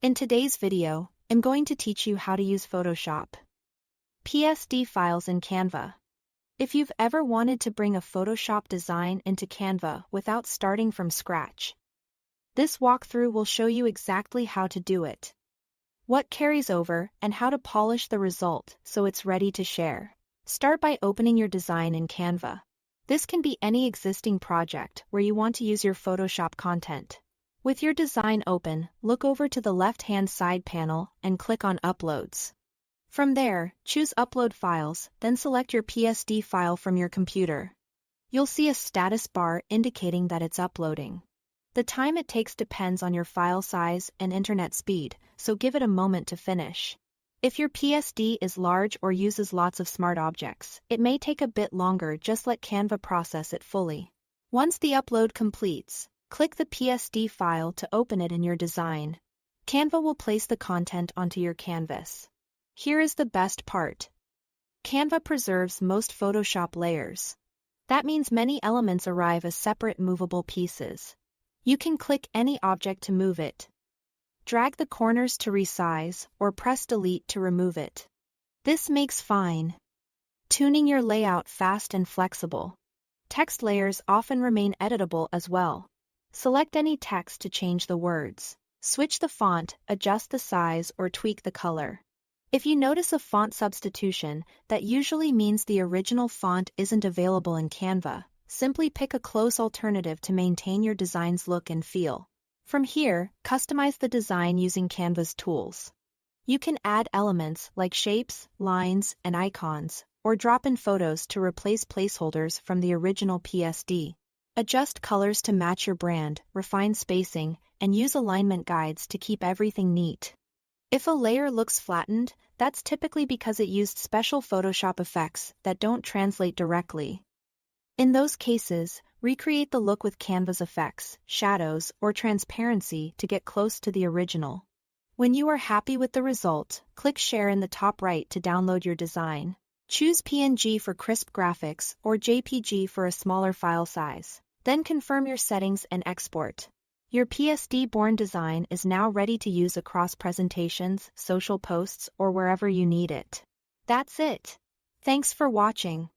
In today's video, I'm going to teach you how to use Photoshop PSD files in Canva. If you've ever wanted to bring a Photoshop design into Canva without starting from scratch, this walkthrough will show you exactly how to do it, what carries over, and how to polish the result so it's ready to share. Start by opening your design in Canva. This can be any existing project where you want to use your Photoshop content. With your design open, look over to the left-hand side panel and click on Uploads. From there, choose Upload Files, then select your PSD file from your computer. You'll see a status bar indicating that it's uploading. The time it takes depends on your file size and internet speed, so give it a moment to finish. If your PSD is large or uses lots of smart objects, it may take a bit longer. Just let Canva process it fully. Once the upload completes, click the PSD file to open it in your design. Canva will place the content onto your canvas. Here is the best part. Canva preserves most Photoshop layers. That means many elements arrive as separate movable pieces. You can click any object to move it, drag the corners to resize, or press delete to remove it. This makes fine-tuning your layout fast and flexible. Text layers often remain editable as well. Select any text to change the words. Switch the font, adjust the size, or tweak the color. If you notice a font substitution, that usually means the original font isn't available in Canva. Simply pick a close alternative to maintain your design's look and feel. From here, customize the design using Canva's tools. You can add elements like shapes, lines, and icons, or drop in photos to replace placeholders from the original PSD. Adjust colors to match your brand, refine spacing, and use alignment guides to keep everything neat. If a layer looks flattened, that's typically because it used special Photoshop effects that don't translate directly. In those cases, recreate the look with Canva's effects, shadows, or transparency to get close to the original. When you are happy with the result, click Share in the top right to download your design. Choose PNG for crisp graphics or JPG for a smaller file size. Then confirm your settings and export. Your PSD-born design is now ready to use across presentations, social posts, or wherever you need it. That's it. Thanks for watching.